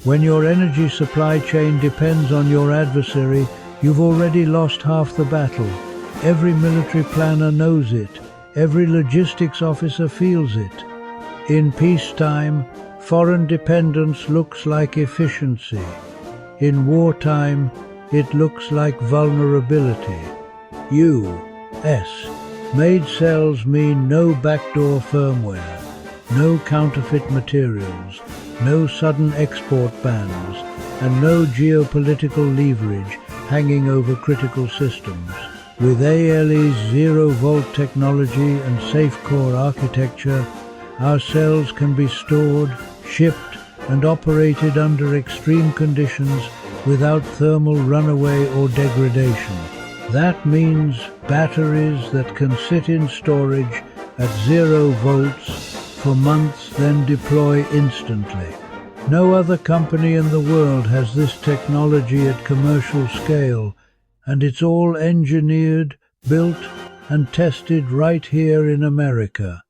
When your energy supply chain depends on your adversary, you've already lost half the battle. Every military planner knows it. Every logistics officer feels it. In peacetime, foreign dependence looks like efficiency. In wartime, it looks like vulnerability. U.S. made cells mean no backdoor firmware, no counterfeit materials, no sudden export bans, and no geopolitical leverage hanging over critical systems. With ALE's zero-volt technology and safe core architecture, our cells can be stored, shipped, and operated under extreme conditions without thermal runaway or degradation. That means batteries that can sit in storage at 0 volts for months, then deploy instantly. No other company in the world has this technology at commercial scale, and it's all engineered, built, and tested right here in America.